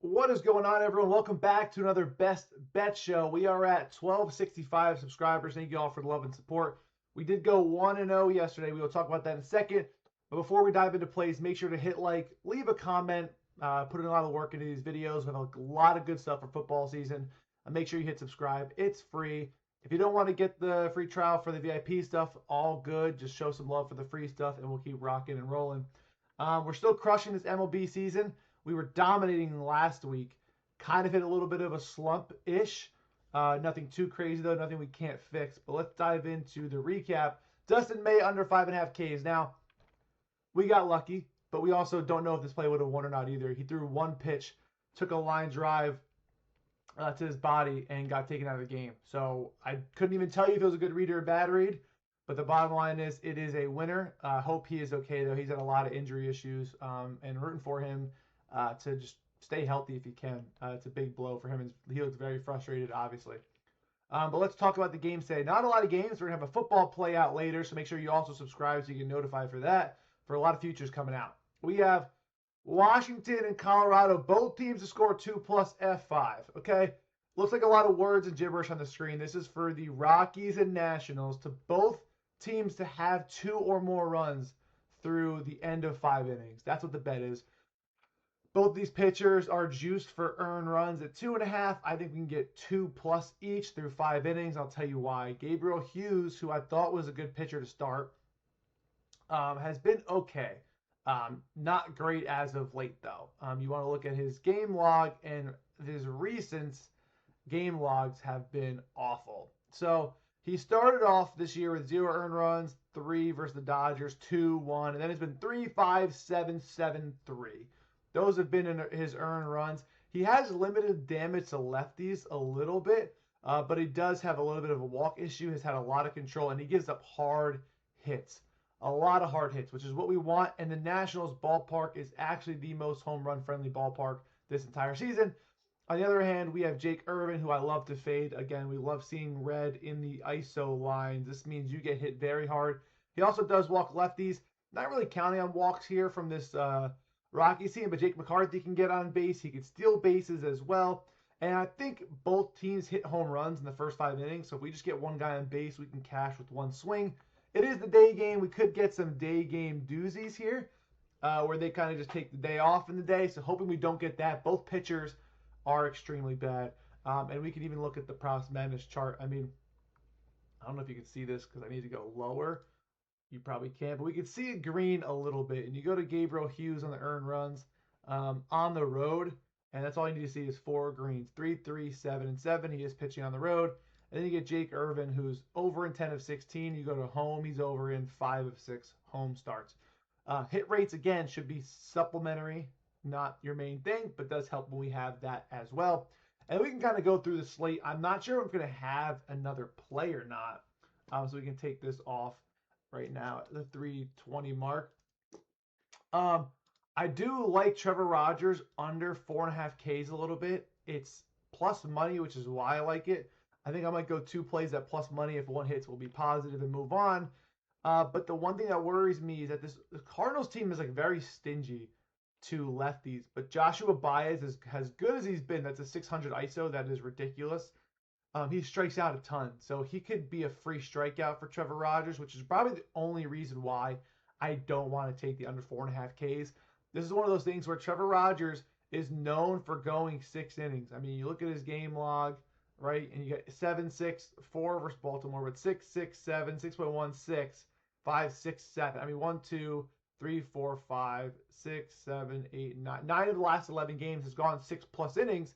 What is going on, everyone? Welcome back to another Best Bet Show. We are at 1265 subscribers. Thank you all for the love and support. We did go 1-0 yesterday. We will talk about that in a second. But before we dive into plays, make sure to hit like, leave a comment, put in a lot of work into these videos. We have a lot of good stuff for football season. Make sure you hit subscribe. It's free. If you don't want to get the free trial for the VIP stuff, all good. Just show some love for the free stuff, and we'll keep rocking and rolling. We're still crushing this MLB season. We were dominating last week. Kind of hit a little bit of a slump-ish. Nothing too crazy, though. Nothing we can't fix. But let's dive into the recap. Dustin May under 5.5 Ks. Now, we got lucky, but we also don't know if this play would have won or not either. He threw one pitch, took a line drive to his body, and got taken out of the game. So I couldn't even tell you if it was a good read or a bad read. But the bottom line is it is a winner. Hope he is okay, though. He's had a lot of injury issues, and rooting for him to just stay healthy if he can. It's a big blow for him, and he looks very frustrated, obviously. But let's talk about the games today. Not a lot of games. We're going to have a football play out later, so make sure you also subscribe so you get notified for that, for a lot of futures coming out. We have Washington and Colorado, both teams to score 2+ F5, okay? Looks like a lot of words and gibberish on the screen. This is for the Rockies and Nationals, to both teams to have 2 or more runs through the end of 5 innings. That's what the bet is. Both these pitchers are juiced for earned runs at 2.5. I think we can get 2+ each through 5 innings. I'll tell you why. Gabriel Hughes, who I thought was a good pitcher to start, has been okay. Not great as of late, though. You want to look at his game log, and his recent game logs have been awful. So he started off this year with 0 earned runs, 3 versus the Dodgers, 2, 1, and then it's been 3, 5, 7, 7, 3. Those have been in his earned runs. He has limited damage to lefties a little bit, but he does have a little bit of a walk issue. Has had a lot of control, and he gives up hard hits. A lot of hard hits, which is what we want. And the Nationals ballpark is actually the most home run friendly ballpark this entire season. On the other hand, we have Jake Irvin, who I love to fade. Again, we love seeing red in the ISO lines. This means you get hit very hard. He also does walk lefties. Not really counting on walks here from this Rockies team, but Jake McCarthy can get on base. He can steal bases as well. And I think both teams hit home runs in the first 5 innings. So if we just get one guy on base, we can cash with one swing. It is the day game. We could get some day game doozies here where they kind of just take the day off in the day. So hoping we don't get that. Both pitchers are extremely bad. And we can even look at the Props Madness chart. I mean, I don't know if you can see this because I need to go lower. You probably can't, but we can see it green a little bit. And you go to Gabriel Hughes on the earned runs on the road, and that's all you need to see is 4 greens, 3, 3, 7, and 7. He is pitching on the road. And then you get Jake Irvin, who's over in 10 of 16. You go to home, he's over in 5 of 6 home starts. Hit rates, again, should be supplementary, not your main thing, but does help when we have that as well. And we can kind of go through the slate. I'm not sure if I'm going to have another play or not, so we can take this off right now at the 3:20 mark. I do like Trevor Rogers under 4.5 Ks a little bit. It's plus money, which is why I like it. I think I might go 2 plays at plus money. If one hits, we'll be positive and move on. But the one thing that worries me is that the Cardinals team is like very stingy to lefties. But Joshua Baez is as good as he's been. That's a 600 ISO. That is ridiculous. He strikes out a ton. So he could be a free strikeout for Trevor Rogers, which is probably the only reason why I don't want to take the under 4.5 Ks. This is one of those things where Trevor Rogers is known for going 6 innings. I mean, you look at his game log, right? And you get 7-6, 4 versus Baltimore, but 6, 6, 7, 6.1, 6, 5, 6, 7. I mean, 1, 2, 3, 4, 5, 6, 7, 8, 9. 9 of the last 11 games has gone 6+ innings.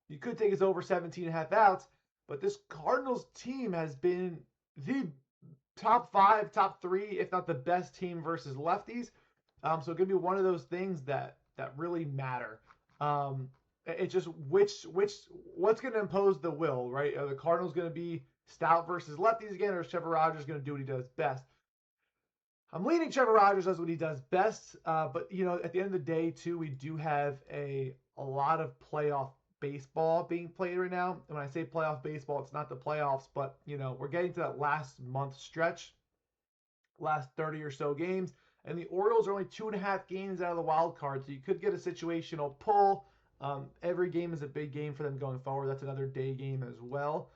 You could take his over 17.5 outs. But this Cardinals team has been the top 5, top 3, if not the best team versus lefties. So it's going to be one of those things that really matter. It's just what's going to impose the will, right? Are the Cardinals going to be stout versus lefties again, or is Trevor Rogers going to do what he does best? I'm leaning Trevor Rogers does what he does best. But, you know, at the end of the day, too, we do have a lot of playoff baseball being played right now. And when I say playoff baseball, it's not the playoffs, but, you know, we're getting to that last month stretch, last 30 or so games. And the Orioles are only 2.5 games out of the wild card. So you could get a situational pull Every game is a big game for them going forward. That's another day game as well.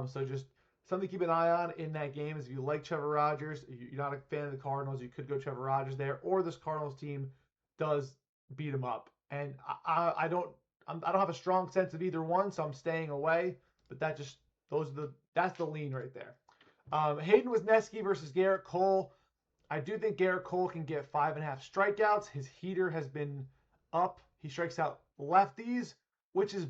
So just something to keep an eye on in that game is if you like Trevor Rogers, you're not a fan of the Cardinals, you could go Trevor Rogers there, or this Cardinals team does beat him up. And I don't have a strong sense of either one, so I'm staying away. But that's the lean right there. Hayden Wesneski versus Garrett Cole. I do think Garrett Cole can get 5.5 strikeouts. His heater has been up. He strikes out lefties, which is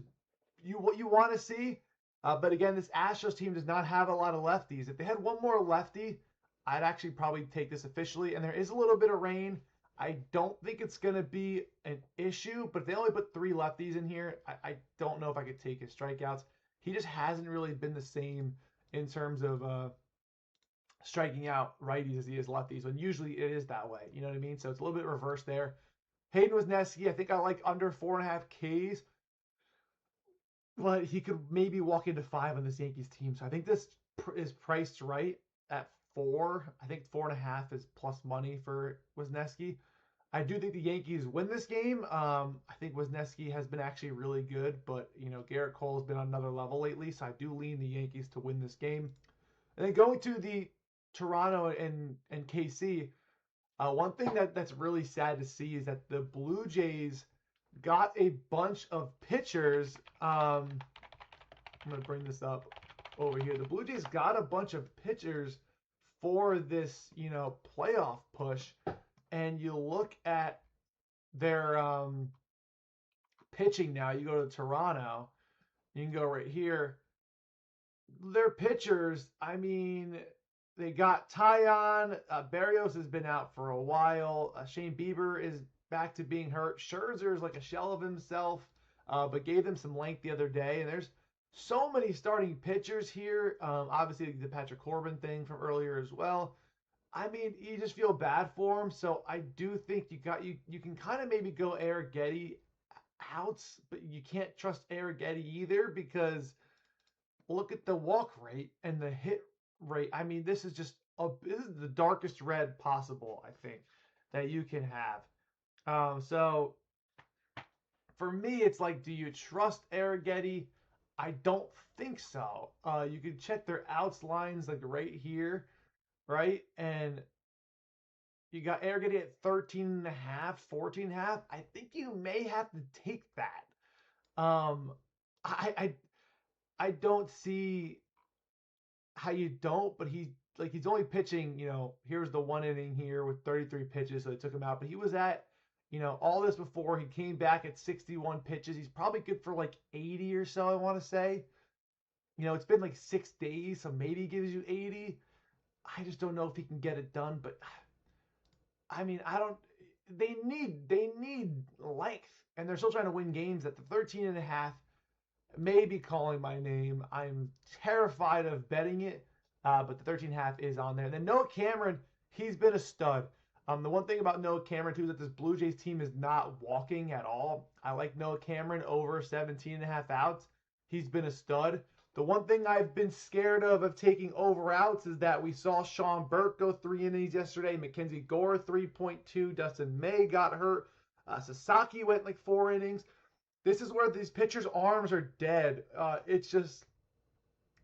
what you want to see. But again, this Astros team does not have a lot of lefties. If they had one more lefty, I'd actually probably take this officially. And there is a little bit of rain. I don't think it's going to be an issue, but if they only put 3 lefties in here, I don't know if I could take his strikeouts. He just hasn't really been the same in terms of striking out righties as he is lefties, when usually it is that way. You know what I mean? So it's a little bit reversed there. Hayden Wesneski, I think I like under 4.5 Ks, but he could maybe walk into 5 on this Yankees team. So I think this is priced right at 4. I think 4.5 is plus money for Wesneski. I do think the Yankees win this game. I think Wesneski has been actually really good, but Garrett Cole has been on another level lately, so I do lean the Yankees to win this game. And then going to the Toronto and KC, one thing that's really sad to see is that the Blue Jays got a bunch of pitchers. I'm going to bring this up over here. The Blue Jays got a bunch of pitchers for this, playoff push. And you look at their pitching now. You go to Toronto. You can go right here. Their pitchers, I mean, they got Tyon. Berrios has been out for a while. Shane Bieber is back to being hurt. Scherzer is like a shell of himself, but gave them some length the other day. And there's so many starting pitchers here. Obviously, the Patrick Corbin thing from earlier as well. I mean, you just feel bad for him. So I do think you can kind of maybe go Arrighetti outs, but you can't trust Arrighetti either, because look at the walk rate and the hit rate. I mean, this is the darkest red possible, I think, that you can have. So for me, it's like, do you trust Arrighetti? I don't think so. You can check their outs lines like right here, right? And you got Arrighetti at 13.5, 14.5. I think you may have to take that. I don't see how you don't, but he's only pitching, here's the 1 inning here with 33 pitches, so they took him out. But he was at, all this before. He came back at 61 pitches. He's probably good for like 80 or so, I want to say. It's been like 6 days, so maybe he gives you 80. I just don't know if he can get it done, but I mean, they need length, and they're still trying to win games. At the 13.5, maybe calling my name. I'm terrified of betting it, but the 13.5 is on there. And then Noah Cameron, he's been a stud. The one thing about Noah Cameron, too, is that this Blue Jays team is not walking at all. I like Noah Cameron over 17.5 outs. He's been a stud. The one thing I've been scared of taking over outs is that we saw Sean Burke go 3 innings yesterday. Mackenzie Gore 3.2. Dustin May got hurt. Sasaki went like 4 innings. This is where these pitchers' arms are dead. It's just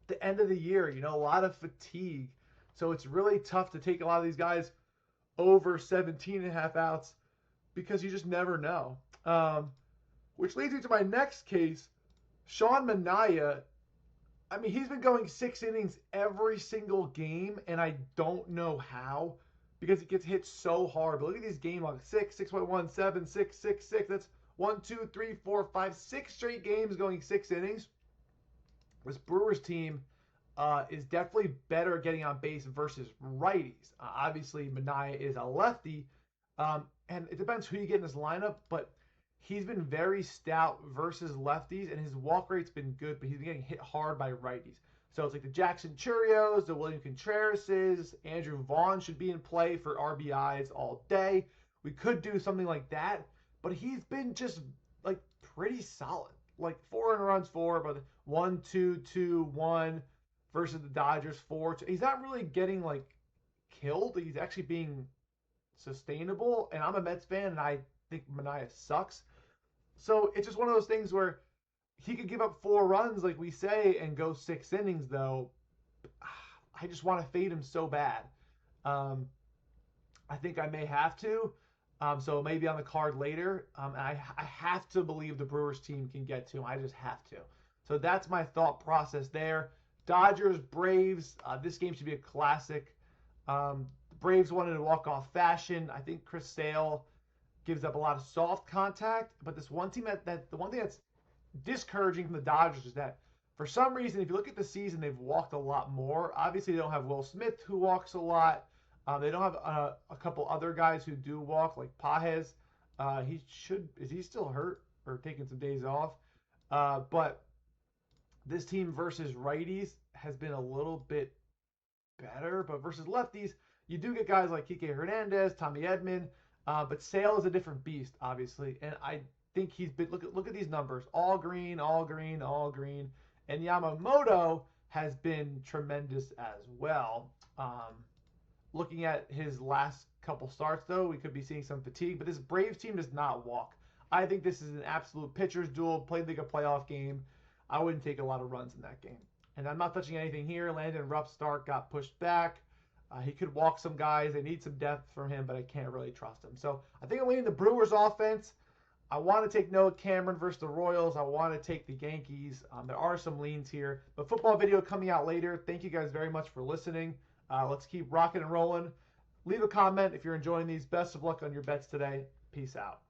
the end of the year, a lot of fatigue. So it's really tough to take a lot of these guys over 17.5 outs because you just never know. Which leads me to my next case, Sean Manaea. I mean, he's been going 6 innings every single game, and I don't know how, because it gets hit so hard. But look at these game logs: 6, 6.1, 7, 6, 6, 6. That's 1, 2, 3, 4, 5, 6 straight games going 6 innings. This Brewers team is definitely better at getting on base versus righties. Obviously, Manaea is a lefty, and it depends who you get in this lineup, but he's been very stout versus lefties, and his walk rate's been good, but he's been getting hit hard by righties. So it's like the Jackson Churios, the William Contrerases, Andrew Vaughn should be in play for RBIs all day. We could do something like that, but he's been just like pretty solid. Like 4 runs for, but 1, 2, 2, 1 versus the Dodgers 4. He's not really getting like killed. He's actually being sustainable, and I'm a Mets fan, and I think Manaea sucks. So it's just one of those things where he could give up 4 runs, like we say, and go 6 innings, though. I just want to fade him so bad. Um, I think I may have to. So maybe on the card later. I have to believe the Brewers team can get to him. I just have to. So that's my thought process there. Dodgers, Braves. This game should be a classic. The Braves wanted to walk off fashion. I think Chris Sale gives up a lot of soft contact. But this one team the one thing that's discouraging from the Dodgers is that for some reason, if you look at the season, they've walked a lot more. Obviously, they don't have Will Smith, who walks a lot. They don't have a couple other guys who do walk, like Pages. Is he still hurt or taking some days off? But this team versus righties has been a little bit better, but versus lefties, you do get guys like Kike Hernandez, Tommy Edman, but Sale is a different beast, obviously, and I think he's been look at these numbers, all green, all green, all green, and Yamamoto has been tremendous as well. Looking at his last couple starts, though, we could be seeing some fatigue, but this Braves team does not walk. I think this is an absolute pitcher's duel, played like a playoff game. I wouldn't take a lot of runs in that game. And I'm not touching anything here. Landon Rupp's start got pushed back. He could walk some guys. They need some depth from him, but I can't really trust him. So I think I'm leaning the Brewers offense. I want to take Noah Cameron versus the Royals. I want to take the Yankees. There are some leans here. But football video coming out later. Thank you guys very much for listening. Let's keep rocking and rolling. Leave a comment if you're enjoying these. Best of luck on your bets today. Peace out.